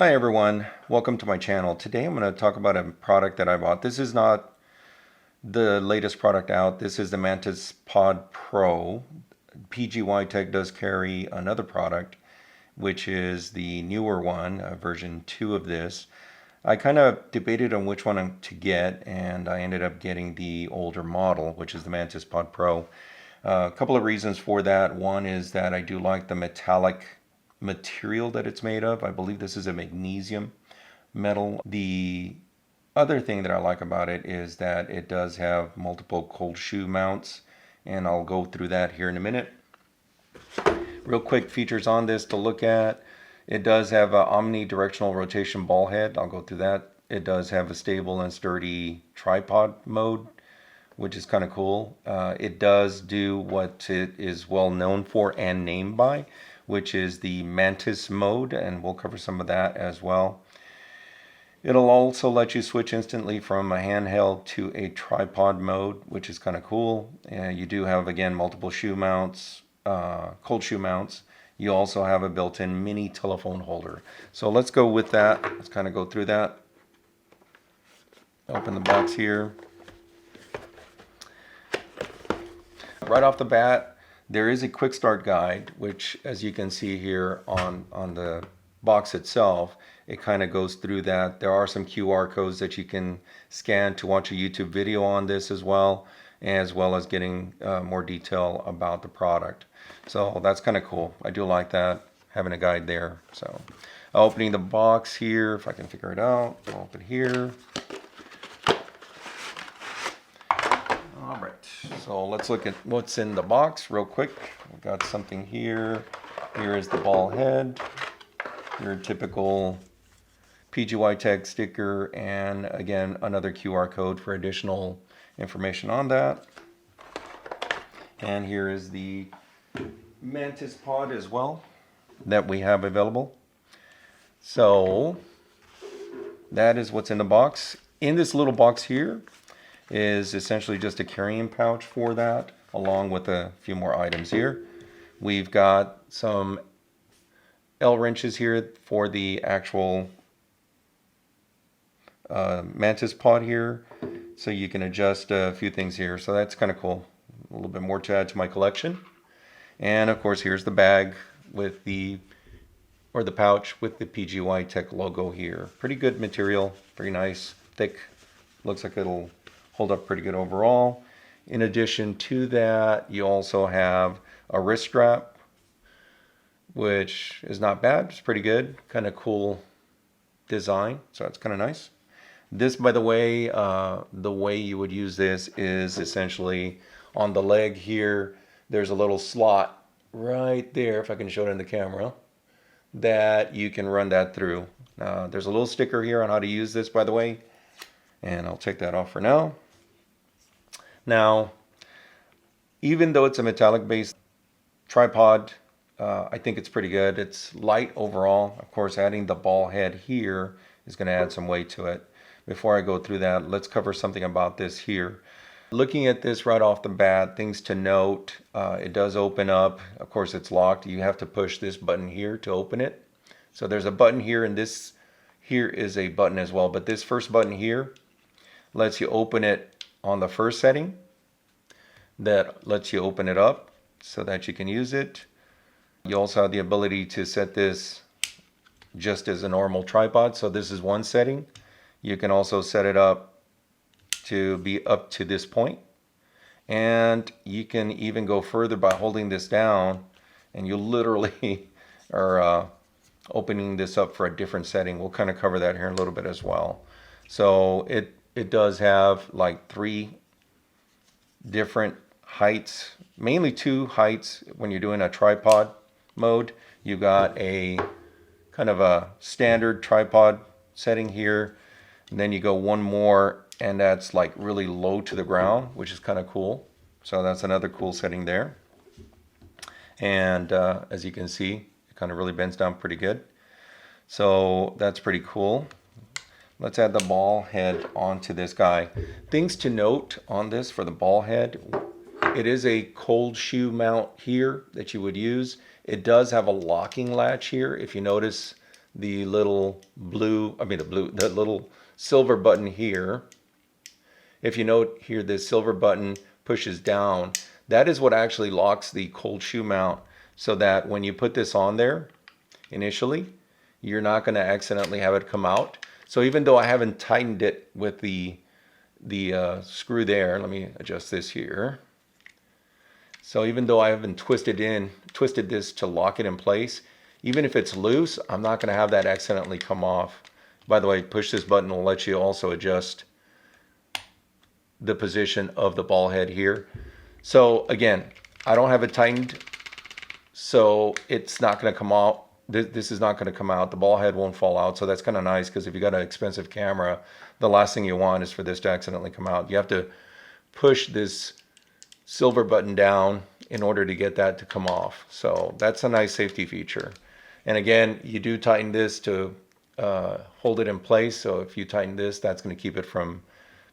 Hi everyone, welcome to my channel. Today I'm going to talk about a product that I bought. This is not the latest product out. This is the Mantis Pod Pro. PGYTECH does carry another product, which is the newer one, version 2 of this. I kind of debated on which one to get, and I ended up getting the older model, which is the Mantis Pod Pro. A couple of reasons for that. One is that I do like the metallic material that it's made of. I believe this is a magnesium metal. The other thing that I like about it is that it does have multiple cold shoe mounts, and I'll go through that here in a minute. Real quick features on this to look at. It does have an omnidirectional rotation ball head. I'll go through that. It does have a stable and sturdy tripod mode, which is kind of cool. It does do what it is well known for and named by, which is the Mantis mode, and we'll cover some of that as well. It'll also let you switch instantly from a handheld to a tripod mode, which is kind of cool. You do have, again, multiple shoe mounts, cold shoe mounts. You also have a built-in mini telephone holder. So let's go with that. Let's kind of go through that. Open the box here. Right off the bat, there is a quick start guide, which, as you can see here on the box itself, it kind of goes through that. There are some QR codes that you can scan to watch a YouTube video on this as well as getting more detail about the product. So that's kind of cool. I do like that, having a guide there. So opening the box here, if I can figure it out, I'll open here. All right, so let's look at what's in the box real quick. We've got something here. Here is the ball head, your typical PGYTECH sticker, and again, another QR code for additional information on that. And here is the Mantis Pod as well that we have available. So that is what's in the box. In this little box here is essentially just a carrying pouch for that, along with a few more items here. We've got some L wrenches here for the actual Mantis Pod here, so you can adjust a few things here. So that's kind of cool. A little bit more to add to my collection. And of course, here's the bag with the pouch with the PGYTECH logo here. Pretty good material, very nice, thick. Looks like it'll hold up pretty good overall. In addition to that, you also have a wrist strap, which is not bad. It's pretty good, kind of cool design. So it's kind of nice. This, by the way you would use this is essentially on the leg here. There's a little slot right there, if I can show it in the camera, that you can run that through. There's a little sticker here on how to use this, by the way, and I'll take that off for now. Now, even though it's a metallic based tripod, I think it's pretty good. It's light overall. Of course, adding the ball head here is going to add some weight to it. Before I go through that, let's cover something about this here. Looking at this right off the bat, things to note, it does open up. Of course, it's locked. You have to push this button here to open it. So there's a button here, and this here is a button as well. But this first button here lets you open it on the first setting. That lets you open it up so that you can use it. You also have the ability to set this just as a normal tripod. So this is one setting. You can also set it up to be up to this point. And you can even go further by holding this down, and you literally are opening this up for a different setting. We'll kind of cover that here in a little bit as well. So it does have like 3 different heights, mainly 2 heights when you're doing a tripod mode. You've got a kind of a standard tripod setting here, and then you go one more, and that's like really low to the ground, which is kind of cool. So that's another cool setting there. And as you can see, it kind of really bends down pretty good. So that's pretty cool. Let's add the ball head onto this guy. Things to note on this for the ball head: it is a cold shoe mount here that you would use. It does have a locking latch here. If you notice, the little the little silver button here. If you note here, this silver button pushes down. That is what actually locks the cold shoe mount, so that when you put this on there initially, you're not going to accidentally have it come out. So even though I haven't tightened it with the screw there, let me adjust this here. So even though I haven't twisted this to lock it in place, even if it's loose, I'm not going to have that accidentally come off. By the way, push this button will let you also adjust the position of the ball head here. So again, I don't have it tightened, so it's not going to come out. This is not going to come out. The ball head won't fall out, so that's kind of nice, because if you got an expensive camera, the last thing you want is for this to accidentally come out. You have to push this silver button down in order to get that to come off. So that's a nice safety feature. And again, you do tighten this to hold it in place. So if you tighten this, that's going to keep it from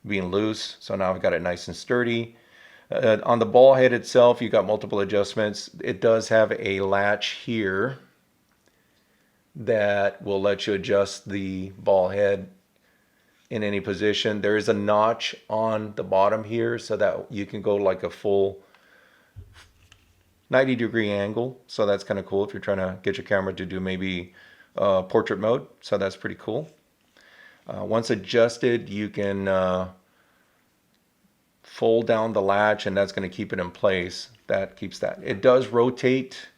being loose. So now I've got it nice and sturdy. On the ball head itself, you got multiple adjustments. It does have a latch here that will let you adjust the ball head in any position. There is a notch on the bottom here so that you can go like a full 90-degree angle. So that's kind of cool if you're trying to get your camera to do maybe portrait mode. So that's pretty cool. Once adjusted, you can fold down the latch, and that's going to keep it in place. That keeps that. It does rotate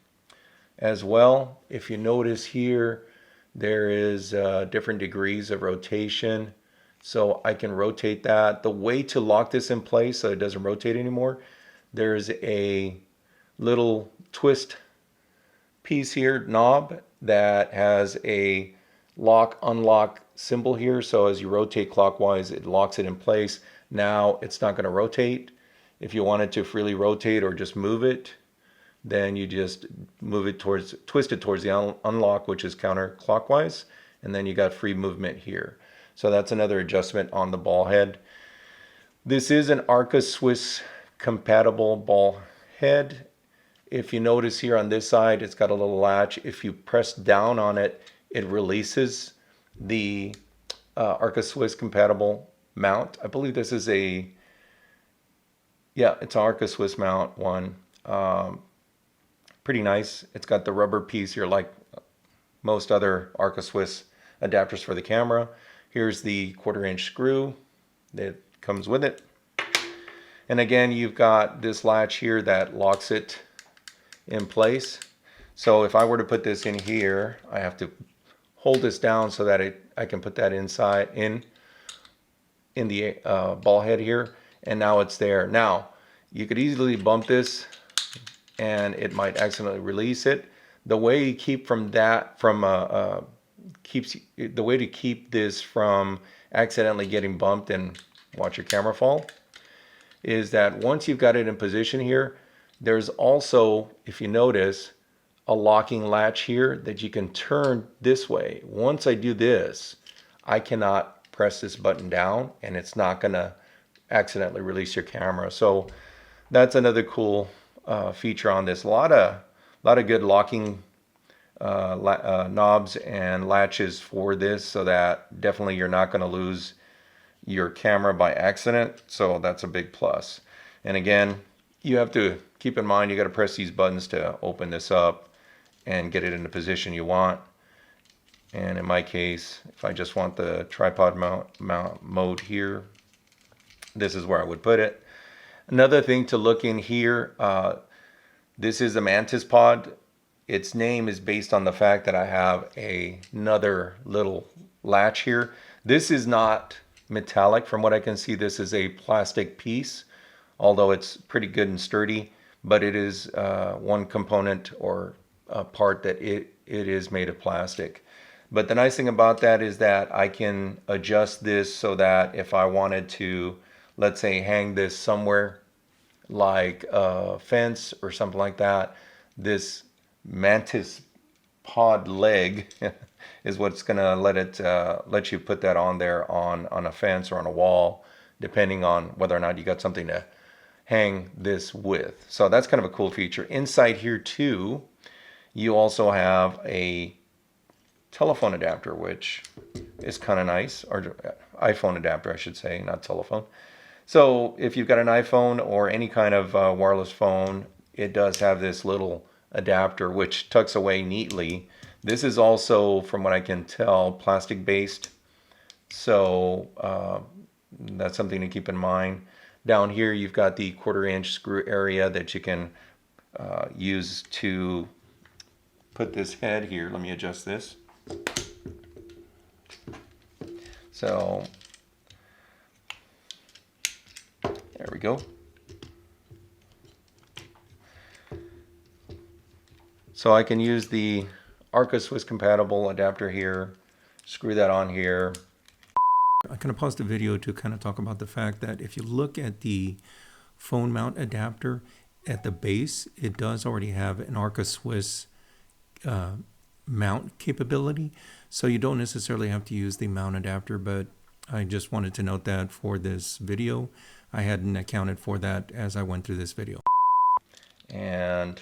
as well. If you notice here, there is different degrees of rotation. So I can rotate that. The way to lock this in place so it doesn't rotate anymore, there's a little twist piece here, knob, that has a lock unlock symbol here. So as you rotate clockwise, it locks it in place. Now it's not going to rotate. If you want it to freely rotate or just move it, then you just twist it towards the unlock, which is counterclockwise, and then you got free movement here. So that's another adjustment on the ball head. This is an Arca Swiss compatible ball head. If you notice here on this side, it's got a little latch. If you press down on it, it releases the Arca Swiss compatible mount. I believe this is it's an Arca Swiss mount one. Pretty nice. It's got the rubber piece here like most other Arca Swiss adapters for the camera. Here's the 1/4-inch screw that comes with it. And again, you've got this latch here that locks it in place. So if I were to put this in here, I have to hold this down so that I can put that inside in the ball head here, and now it's there. Now you could easily bump this and it might accidentally release it. The way you keep the way to keep this from accidentally getting bumped and watch your camera fall is that once you've got it in position here, there's also, if you notice, a locking latch here that you can turn this way. Once I do this, I cannot press this button down and it's not going to accidentally release your camera. So that's another cool feature on this. A lot of good locking knobs and latches for this, so that definitely you're not going to lose your camera by accident. So that's a big plus. And again, you have to keep in mind you got to press these buttons to open this up and get it in the position you want. And in my case, if I just want the tripod mount mode here, this is where I would put it. Another thing to look in here, this is a Mantis Pod. Its name is based on the fact that I have another little latch here. This is not metallic from what I can see. This is a plastic piece, although it's pretty good and sturdy, but it is one component or a part that it is made of plastic. But the nice thing about that is that I can adjust this so that if I wanted to, let's say, hang this somewhere like a fence or something like that, this Mantis Pod Leg is what's going to let you put that on there on a fence or on a wall, depending on whether or not you got something to hang this with. So that's kind of a cool feature. Inside here too, you also have a telephone adapter, which is kind of nice, or iPhone adapter, I should say, not telephone. So if you've got an iPhone or any kind of wireless phone, it does have this little adapter which tucks away neatly. This is also, from what I can tell, plastic based. So that's something to keep in mind. Down here you've got the 1/4 inch screw area that you can use to put this head here. Let me adjust this. So there we go. So I can use the Arca Swiss compatible adapter here, screw that on here. I kind of paused the video to kind of talk about the fact that if you look at the phone mount adapter at the base, it does already have an Arca Swiss mount capability. So you don't necessarily have to use the mount adapter, but I just wanted to note that for this video. I hadn't accounted for that as I went through this video. And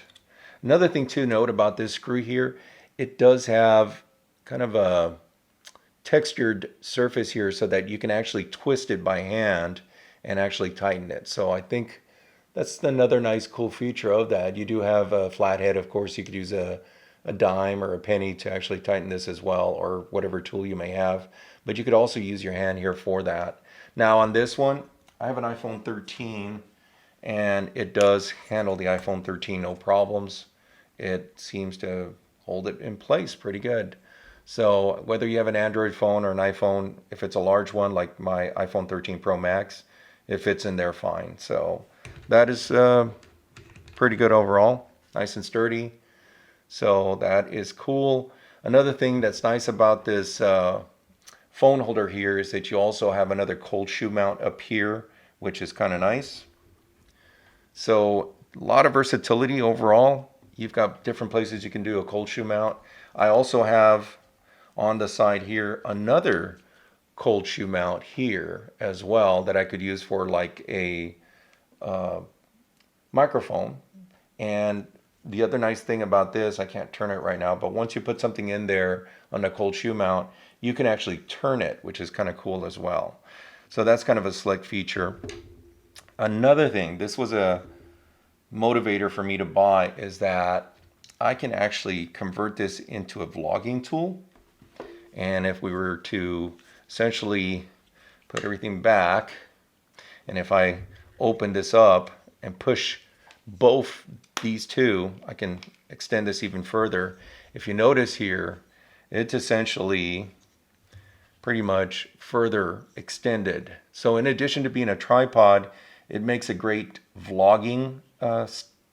another thing to note about this screw here, it does have kind of a textured surface here so that you can actually twist it by hand and actually tighten it. So I think that's another nice cool feature of that. You do have a flathead, of course. You could use a dime or a penny to actually tighten this as well, or whatever tool you may have. But you could also use your hand here for that. Now on this one, I have an iPhone 13 and it does handle the iPhone 13 no problems. It seems to hold it in place pretty good. So whether you have an Android phone or an iPhone, if it's a large one like my iPhone 13 Pro Max, it fits in there fine. So that is pretty good overall, nice and sturdy. So that is cool. Another thing that's nice about this phone holder here is that you also have another cold shoe mount up here, which is kind of nice. So a lot of versatility overall. You've got different places you can do a cold shoe mount. I also have on the side here another cold shoe mount here as well that I could use for like a microphone. And the other nice thing about this, I can't turn it right now, but once you put something in there on the cold shoe mount, you can actually turn it, which is kind of cool as well. So that's kind of a slick feature. Another thing, this was a motivator for me to buy, is that I can actually convert this into a vlogging tool. And if we were to essentially put everything back, and if I open this up and push both these two, I can extend this even further. If you notice here, it's essentially pretty much further extended. So in addition to being a tripod, it makes a great vlogging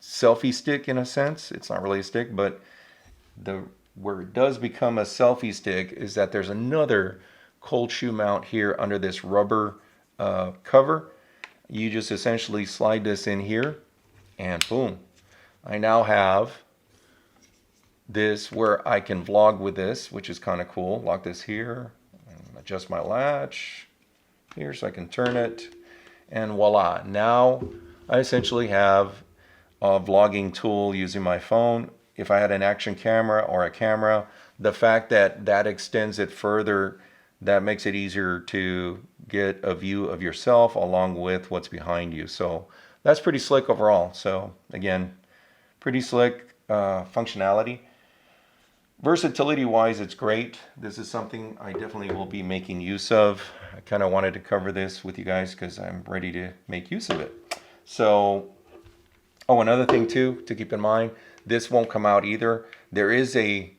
selfie stick in a sense. It's not really a stick, but where it does become a selfie stick is that there's another cold shoe mount here under this rubber cover. You just essentially slide this in here and boom. I now have this where I can vlog with this, which is kind of cool. Lock this here, and adjust my latch here so I can turn it, and voila. Now I essentially have a vlogging tool using my phone. If I had an action camera or a camera, the fact that that extends it further, that makes it easier to get a view of yourself along with what's behind you. So that's pretty slick overall. So again, pretty slick functionality. Versatility wise, it's great. This is something I definitely will be making use of. I kind of wanted to cover this with you guys because I'm ready to make use of it. So, oh, another thing too to keep in mind, this won't come out either. There is a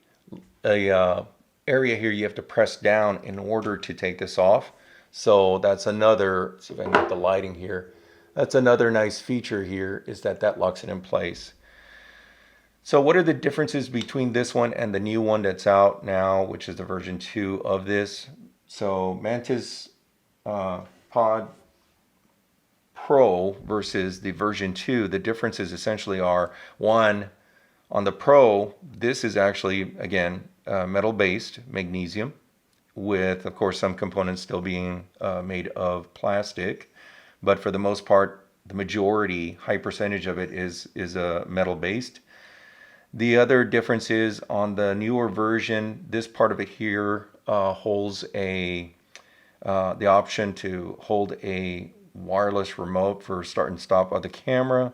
area here you have to press down in order to take this off. So that's another, see if I can get the lighting here. That's another nice feature here, is that that locks it in place. So what are the differences between this one and the new one that's out now, which is the version 2 of this? So Mantis Pod Pro versus the version 2, the differences essentially are, one, on the Pro, this is actually, again, metal-based magnesium, with, of course, some components still being made of plastic. But for the most part, the majority, high percentage of it is metal-based. The other difference is on the newer version, this part of it here holds the option to hold a wireless remote for start and stop of the camera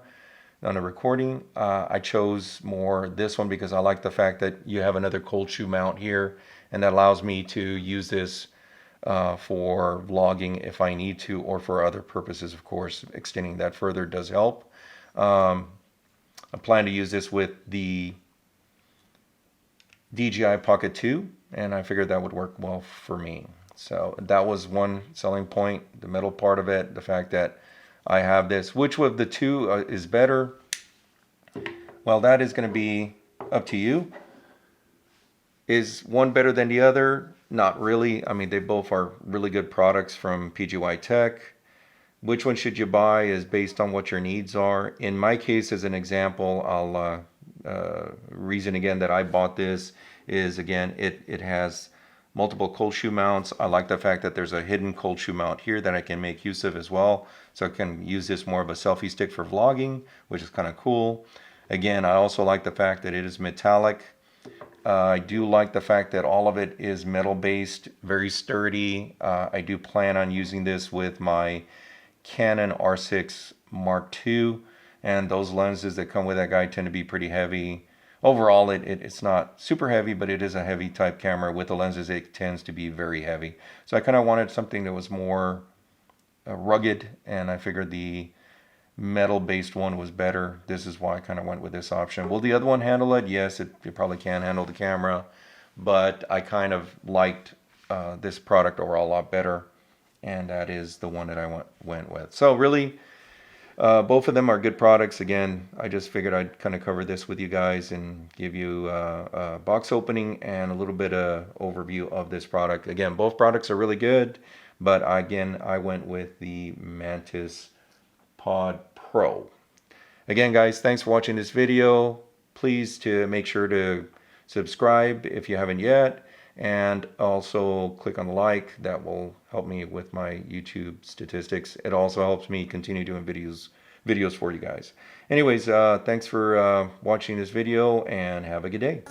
on a recording. I chose more this one because I like the fact that you have another cold shoe mount here, and that allows me to use this for vlogging if I need to, or for other purposes. Of course, extending that further does help. I plan to use this with the DJI Pocket 2, and I figured that would work well for me. So that was one selling point, the middle part of it, the fact that I have this. Which of the two is better? Well, that is going to be up to you. Is one better than the other? Not really. I mean, they both are really good products from PGYTECH. Which one should you buy is based on what your needs are. In my case, as an example, I'll reason again that I bought this is, again, it has multiple cold shoe mounts. I like the fact that there's a hidden cold shoe mount here that I can make use of as well. So I can use this more of a selfie stick for vlogging, which is kind of cool. Again, I also like the fact that it is metallic. I do like the fact that all of it is metal based, very sturdy. I do plan on using this with my Canon R6 Mark II, and those lenses that come with that guy tend to be pretty heavy. Overall, it's not super heavy, but it is a heavy type camera. With the lenses, it tends to be very heavy. So I kind of wanted something that was more rugged, and I figured the metal-based one was better. This is why I kind of went with this option. Will the other one handle it? Yes, it probably can handle the camera, but I kind of liked this product overall a lot better, and that is the one that I went with. So really, both of them are good products. Again, I just figured I'd kind of cover this with you guys and give you a box opening and a little bit of overview of this product. Again, both products are really good, but again, I went with the Mantis Pod Pro. Again, guys, thanks for watching this video. Please to make sure to subscribe if you haven't yet, and also click on the like. That will help me with my YouTube statistics. It also helps me continue doing videos for you guys. Anyways, thanks for watching this video, and have a good day.